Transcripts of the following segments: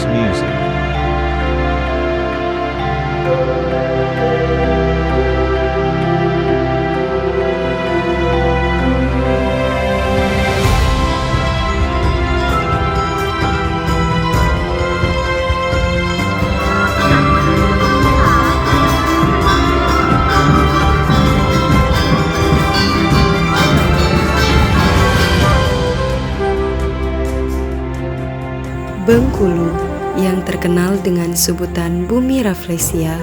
House music. Bengkulu, yang terkenal dengan sebutan Bumi Rafflesia,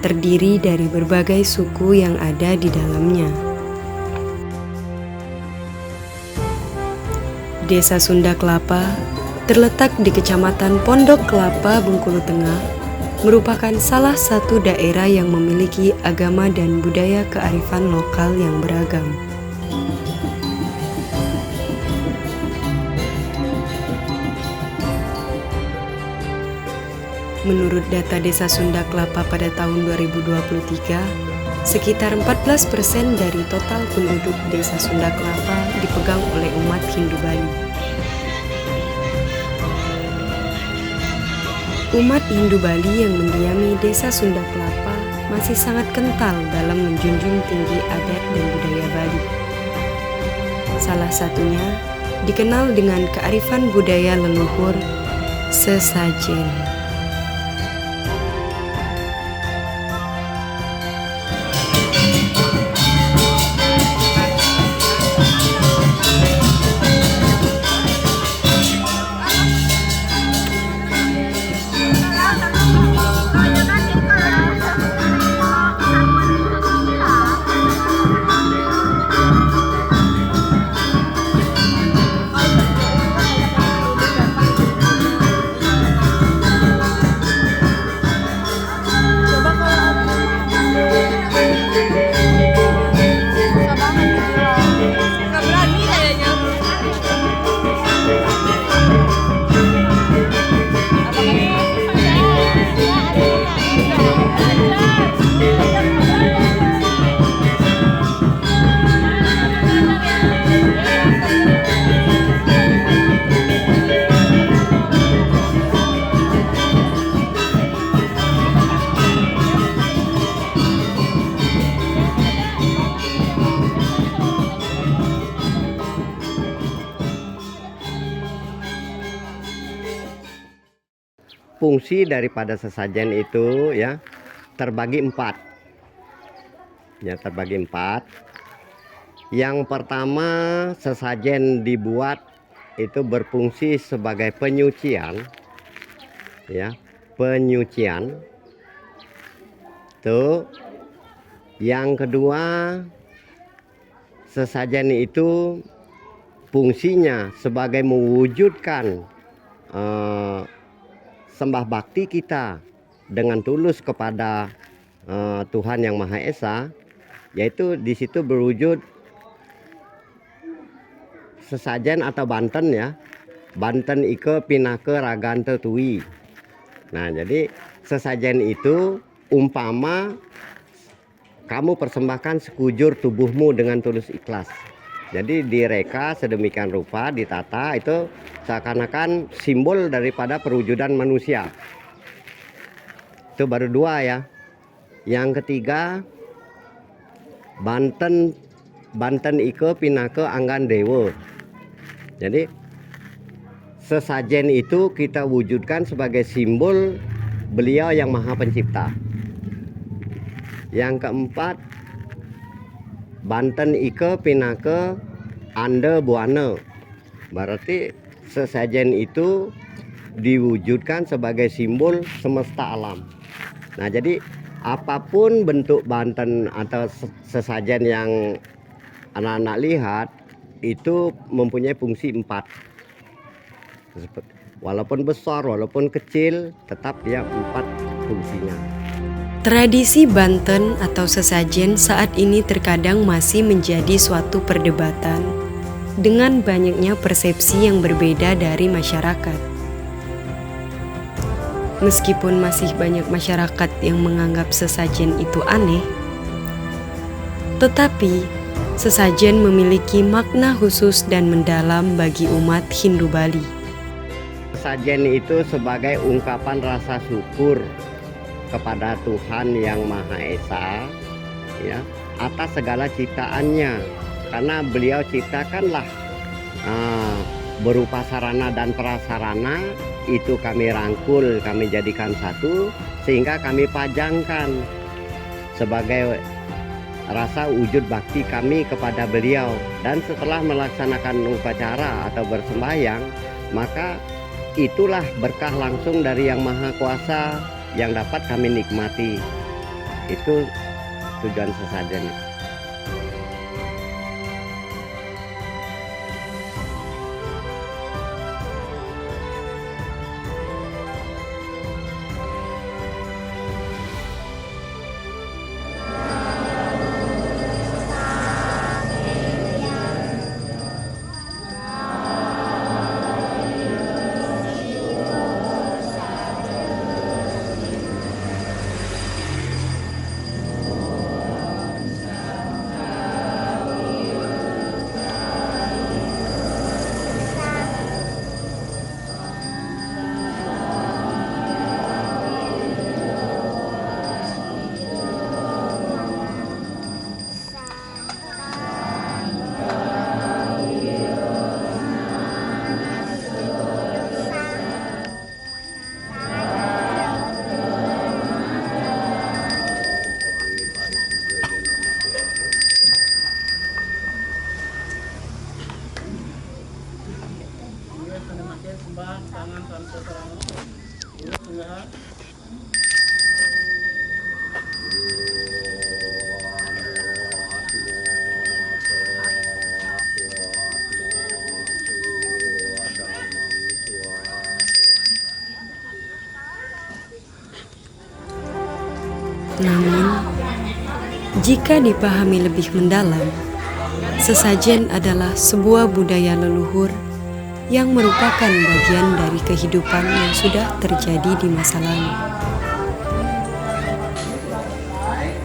terdiri dari berbagai suku yang ada di dalamnya. Desa Sunda Kelapa terletak di Kecamatan Pondok Kelapa, Bengkulu Tengah, merupakan salah satu daerah yang memiliki agama dan budaya kearifan lokal yang beragam. Menurut data Desa Sunda Kelapa pada tahun 2023, sekitar 14% dari total penduduk Desa Sunda Kelapa dipegang oleh umat Hindu Bali. Umat Hindu Bali yang mendiami Desa Sunda Kelapa masih sangat kental dalam menjunjung tinggi adat dan budaya Bali. Salah satunya dikenal dengan kearifan budaya leluhur sesajen. Fungsi daripada sesajen itu ya terbagi empat. Yang pertama, sesajen dibuat itu berfungsi sebagai penyucian, ya, penyucian. Tuh. Yang kedua, sesajen itu fungsinya sebagai mewujudkan sembah bakti kita dengan tulus kepada Tuhan Yang Maha Esa, yaitu di situ berwujud sesajen atau banten ya, banten ike pinake ragante tui. Nah, jadi sesajen itu umpama kamu persembahkan sekujur tubuhmu dengan tulus ikhlas. Jadi direka sedemikian rupa, ditata, itu seakan-akan simbol daripada perwujudan manusia. Itu baru dua ya. Yang ketiga, banten ike pinake anggan dewa. Jadi sesajen itu kita wujudkan sebagai simbol beliau yang Maha Pencipta. Yang keempat, banten ike pinake ande buana. Berarti sesajen itu diwujudkan sebagai simbol semesta alam. Nah, jadi apapun bentuk banten atau sesajen yang anak-anak lihat itu mempunyai fungsi empat. Walaupun besar, walaupun kecil, tetap dia empat fungsinya. Tradisi banten atau sesajen saat ini terkadang masih menjadi suatu perdebatan dengan banyaknya persepsi yang berbeda dari masyarakat. Meskipun masih banyak masyarakat yang menganggap sesajen itu aneh, tetapi sesajen memiliki makna khusus dan mendalam bagi umat Hindu Bali. Sesajen itu sebagai ungkapan rasa syukur kepada Tuhan yang Maha Esa, ya, atas segala ciptaannya, karena beliau ciptakanlah berupa sarana dan prasarana itu kami rangkul, kami jadikan satu, sehingga kami pajangkan sebagai rasa wujud bakti kami kepada beliau. Dan setelah melaksanakan upacara atau bersembahyang, maka itulah berkah langsung dari Yang Maha Kuasa yang dapat kami nikmati. Itu tujuan sesajen. Namun, jika dipahami lebih mendalam, sesajen adalah sebuah budaya leluhur yang merupakan bagian dari kehidupan yang sudah terjadi di masa lalu.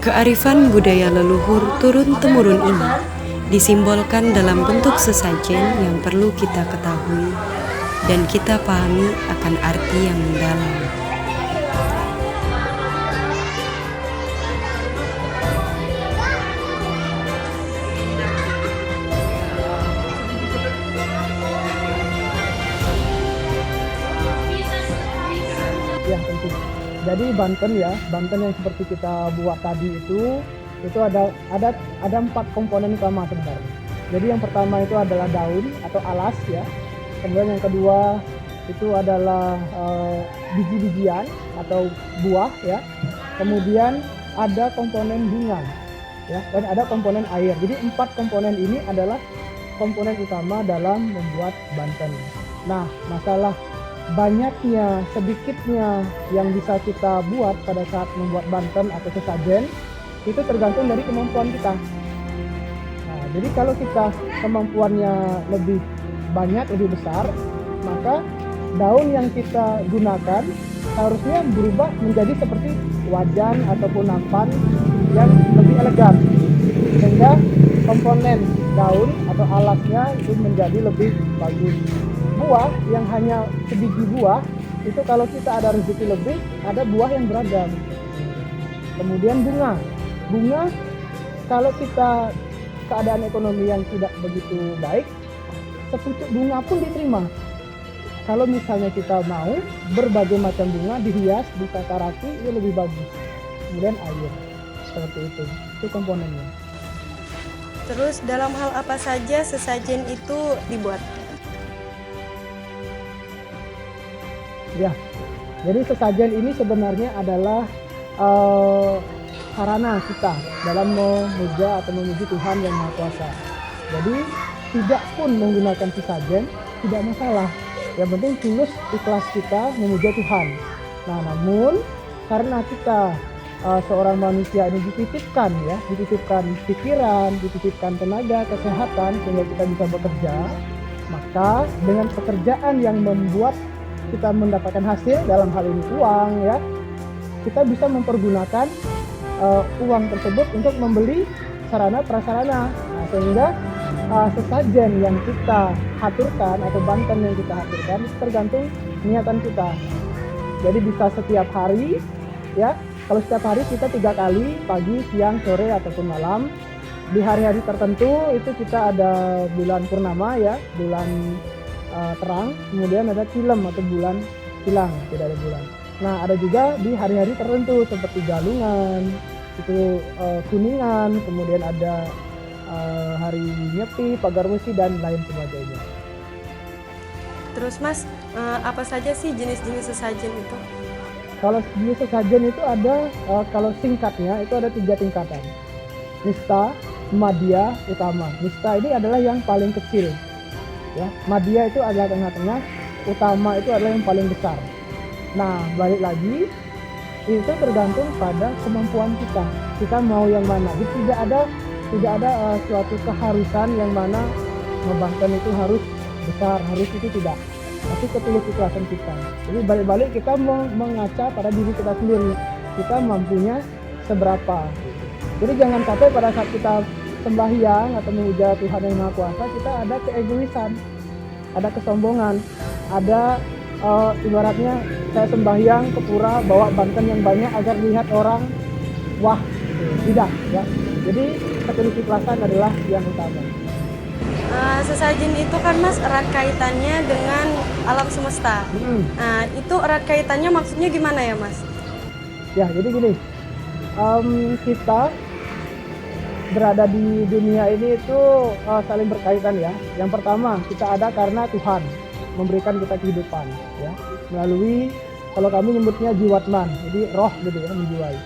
Kearifan budaya leluhur turun-temurun ini disimbolkan dalam bentuk sesajen yang perlu kita ketahui dan kita pahami akan arti yang mendalam. Ya tentu. Jadi Banten yang seperti kita buat tadi itu ada 4 komponen utama sebenarnya. Jadi yang pertama itu adalah daun atau alas ya. Kemudian yang kedua itu adalah biji-bijian atau buah ya. Kemudian ada komponen bunga ya, dan ada komponen air. Jadi 4 komponen ini adalah komponen utama dalam membuat Banten. Nah, masalah banyaknya, sedikitnya yang bisa kita buat pada saat membuat Banten atau sesajen itu tergantung dari kemampuan kita. Nah, jadi kalau kita kemampuannya lebih banyak, lebih besar, maka daun yang kita gunakan harusnya berubah menjadi seperti wajan ataupun nampan yang lebih elegan, sehingga komponen daun atau alasnya itu menjadi lebih bagus. Buah yang hanya sebiji buah itu kalau kita ada rezeki lebih, ada buah yang beragam. Kemudian bunga kalau kita keadaan ekonomi yang tidak begitu baik, sepucuk bunga pun diterima. Kalau misalnya kita mau berbagai macam bunga dihias, ditata rapi, itu lebih bagus. Kemudian air, seperti itu komponennya. Terus dalam hal apa saja sesajen itu dibuat? Ya, jadi sesajen ini sebenarnya adalah sarana kita dalam memuja atau memuji Tuhan yang Maha Kuasa. Jadi tidak pun menggunakan sesajen tidak masalah. Yang penting tulus ikhlas kita memuja Tuhan. Nah, namun karena kita seorang manusia ini dititipkan pikiran, dititipkan tenaga, kesehatan sehingga kita bisa bekerja, maka dengan pekerjaan yang membuat kita mendapatkan hasil, dalam hal ini uang ya, kita bisa mempergunakan uang tersebut untuk membeli sarana prasarana. Nah, sehingga sesajen yang kita haturkan atau Banten yang kita haturkan tergantung niatan kita. Jadi bisa setiap hari ya. Kalau setiap hari kita 3 kali, pagi, siang, sore ataupun malam. Di hari-hari tertentu itu kita ada bulan purnama ya, bulan terang, kemudian ada tilem atau bulan silang, tidak ada bulan. Nah, ada juga di hari-hari tertentu seperti galungan, itu kuningan, kemudian ada hari nyepi, pagar besi dan lain sebagainya. Terus Mas, apa saja sih jenis-jenis sesajen itu? Kalau jenis sesajen itu ada, kalau singkatnya itu ada 3 tingkatan. Nista, madya, utama. Nista ini adalah yang paling kecil, ya. Madya itu adalah tengah-tengah, utama itu adalah yang paling besar. Nah, balik lagi, itu tergantung pada kemampuan kita. Kita mau yang mana? Jadi tidak ada suatu keharusan yang mana ngebanten itu harus besar, harus itu tidak. Tapi ketulus ikhlasan kita. Jadi balik-balik kita mengaca pada diri kita sendiri. Kita mampunya seberapa. Jadi jangan sampai pada saat kita sembahyang atau memuja Tuhan yang Maha Kuasa, kita ada keegoisan, ada kesombongan, ada ibaratnya saya sembahyang ke pura bawa banten yang banyak agar lihat orang, wah, tidak ya. Jadi ketulus ikhlasan adalah yang utama. Sesajen itu kan Mas erat kaitannya dengan alam semesta. Nah, itu erat kaitannya maksudnya gimana ya Mas? Ya, jadi gini, kita berada di dunia ini itu saling berkaitan ya. Yang pertama, kita ada karena Tuhan memberikan kita kehidupan ya, melalui, kalau kami nyebutnya jiwatman, jadi roh gitu ya, menjiwai.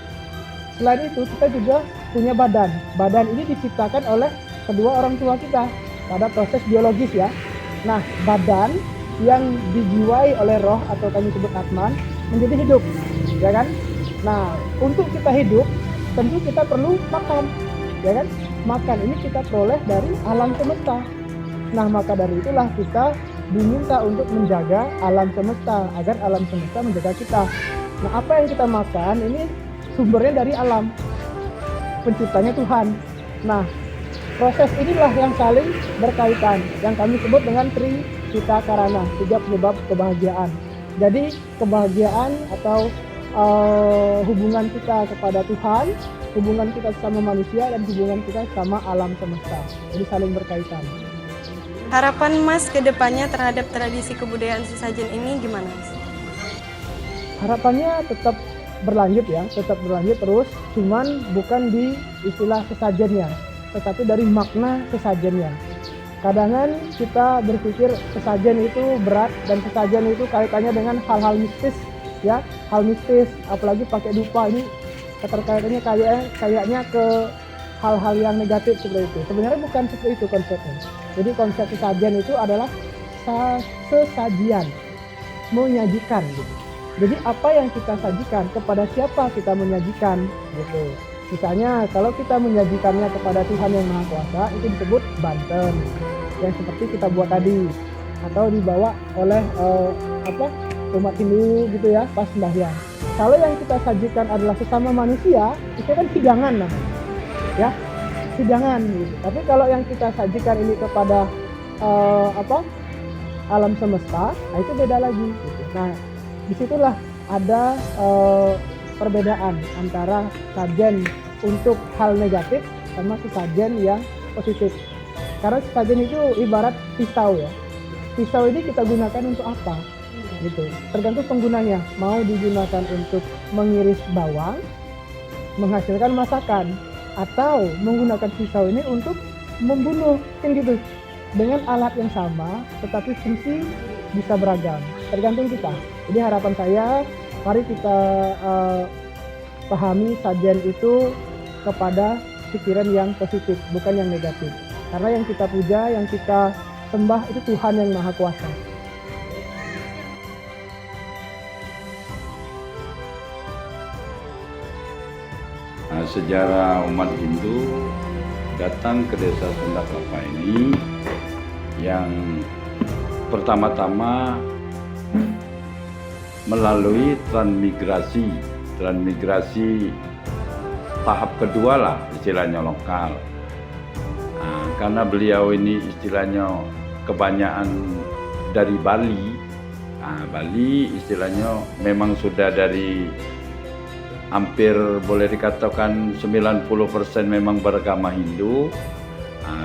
Selain itu kita juga punya badan. Badan ini diciptakan oleh kedua orang tua kita pada proses biologis ya. Nah, badan yang dijiwai oleh roh atau kami sebut atman menjadi hidup, ya kan? Nah, untuk kita hidup tentu kita perlu makan, ya kan? Makan ini kita peroleh dari alam semesta. Nah, maka dari itulah kita diminta untuk menjaga alam semesta agar alam semesta menjaga kita. Nah, apa yang kita makan ini sumbernya dari alam, penciptanya Tuhan. Nah, proses inilah yang saling berkaitan, yang kami sebut dengan Tricita Karana, 3 penyebab kebahagiaan. Jadi kebahagiaan atau hubungan kita kepada Tuhan, hubungan kita sama manusia, dan hubungan kita sama alam semesta. Jadi saling berkaitan. Harapan Mas ke depannya terhadap tradisi kebudayaan sesajen ini gimana Mas? Harapannya tetap berlanjut ya, tetap berlanjut terus, cuman bukan di istilah sesajennya, tetapi dari makna sesajennya. Kadang kita berpikir sesajen itu berat dan sesajen itu kaitannya dengan hal-hal mistis ya, hal mistis, apalagi pakai dupa, ini keterkaitannya kayaknya ke hal-hal yang negatif seperti itu. Sebenarnya bukan seperti itu konsepnya. Jadi konsep sesajen itu adalah sesajian, menyajikan gitu. Jadi apa yang kita sajikan, kepada siapa kita menyajikan gitu. Misalnya kalau kita menyajikannya kepada Tuhan yang Maha Kuasa, itu disebut banten yang seperti kita buat tadi, atau dibawa oleh umat Hindu gitu ya pas sembahyang. Kalau yang kita sajikan adalah sesama manusia, itu kan hidangan namanya ya, hidangan gitu. Tapi kalau yang kita sajikan ini kepada alam semesta, nah itu beda lagi gitu. Nah, disitulah ada perbedaan antara sajen untuk hal negatif sama sesajen yang positif. Karena sesajen itu ibarat pisau ya. Pisau ini kita gunakan untuk apa? Gitu. Tergantung penggunanya. Mau digunakan untuk mengiris bawang, menghasilkan masakan, atau menggunakan pisau ini untuk membunuh, kan gitu. Dengan alat yang sama, tetapi fungsi bisa beragam. Tergantung kita. Jadi harapan saya, mari kita pahami sajen itu kepada pikiran yang positif, bukan yang negatif. Karena yang kita puja, yang kita sembah itu Tuhan yang Maha Kuasa. Nah, sejarah umat Hindu datang ke desa Sunda Kelapa ini yang pertama-tama melalui transmigrasi tahap kedua lah istilahnya lokal. Nah, karena beliau ini istilahnya kebanyakan dari Bali, Bali istilahnya memang sudah dari hampir boleh dikatakan 90% memang beragama Hindu.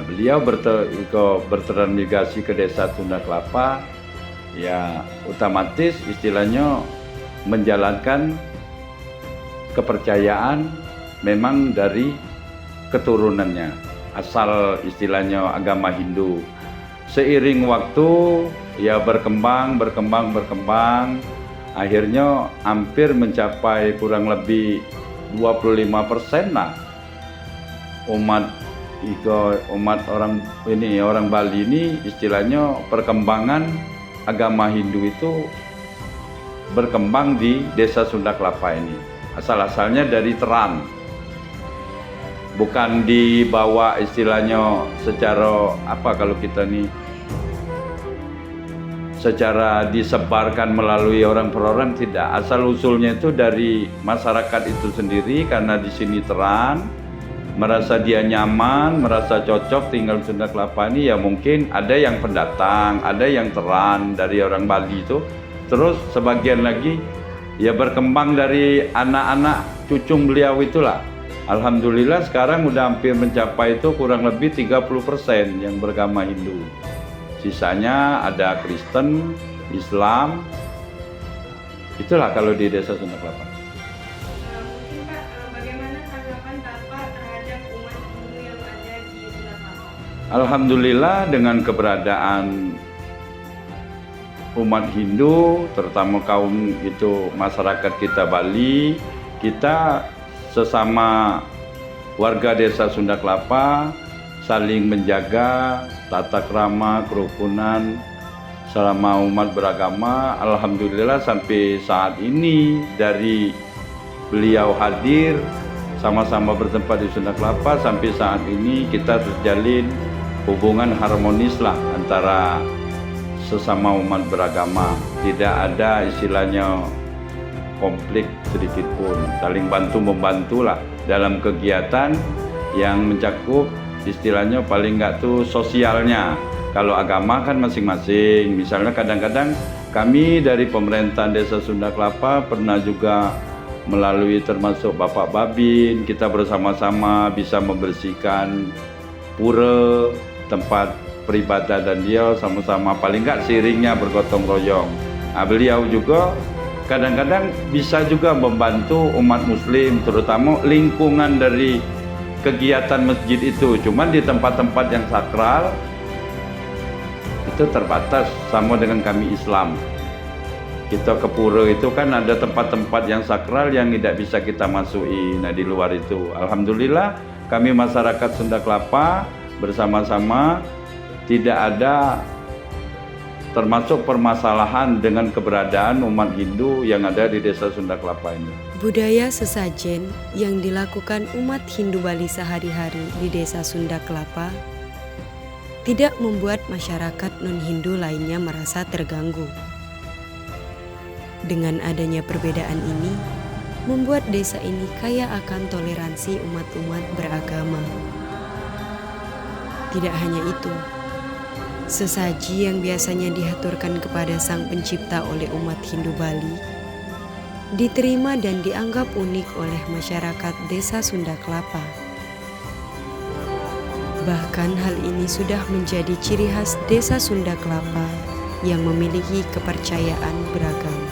Beliau bertransmigrasi ke desa Sunda Kelapa, ya otomatis istilahnya menjalankan kepercayaan memang dari keturunannya, asal istilahnya agama Hindu. Seiring waktu ya berkembang, akhirnya hampir mencapai kurang lebih 25% lah umat orang Bali ini istilahnya perkembangan agama Hindu itu berkembang di desa Sunda Kelapa ini. Asal-asalnya dari Teran, bukan dibawa istilahnya secara kalau kita nih secara disebarkan melalui orang per orang, tidak. Asal usulnya itu dari masyarakat itu sendiri, karena di sini Teran, merasa dia nyaman, merasa cocok tinggal di Sunda Kelapa ini. Ya mungkin ada yang pendatang, ada yang Teran dari orang Bali itu, terus sebagian lagi ya berkembang dari anak-anak cucung beliau itulah. Alhamdulillah sekarang udah hampir mencapai itu kurang lebih 30% yang beragama Hindu. Sisanya ada Kristen, Islam. Itulah kalau di desa Sunda Kelapa. Mungkin Pak, bagaimana tanggapan Bapak terhadap umat Hindu yang ada di Sunda Kelapa? Alhamdulillah dengan keberadaan umat Hindu, terutama kaum itu masyarakat kita Bali, kita sesama warga desa Sunda Kelapa saling menjaga tata krama, kerukunan selama umat beragama. Alhamdulillah sampai saat ini dari beliau hadir sama-sama bertempat di Sunda Kelapa, sampai saat ini kita terjalin hubungan harmonis lah antara sesama umat beragama. Tidak ada istilahnya konflik sedikit pun, saling bantu-membantu lah dalam kegiatan yang mencakup istilahnya paling nggak tuh sosialnya. Kalau agama kan masing-masing. Misalnya kadang-kadang kami dari pemerintahan desa Sunda Kelapa pernah juga melalui termasuk Bapak Babin, kita bersama-sama bisa membersihkan pura, tempat peribadatan dia, sama-sama paling nggak siringnya bergotong royong. Beliau juga kadang-kadang bisa juga membantu umat muslim, terutama lingkungan dari kegiatan masjid itu. Cuman di tempat-tempat yang sakral itu terbatas, sama dengan kami Islam. Kita ke pura itu kan ada tempat-tempat yang sakral yang tidak bisa kita masuki. Nah di luar itu, alhamdulillah kami masyarakat Sunda Kelapa bersama-sama tidak ada termasuk permasalahan dengan keberadaan umat Hindu yang ada di desa Sunda Kelapa ini. Budaya sesajen yang dilakukan umat Hindu Bali sehari-hari di desa Sunda Kelapa tidak membuat masyarakat non-Hindu lainnya merasa terganggu. Dengan adanya perbedaan ini, membuat desa ini kaya akan toleransi umat-umat beragama. Tidak hanya itu, sesaji yang biasanya dihaturkan kepada Sang Pencipta oleh umat Hindu Bali diterima dan dianggap unik oleh masyarakat desa Sunda Kelapa. Bahkan hal ini sudah menjadi ciri khas desa Sunda Kelapa yang memiliki kepercayaan beragama.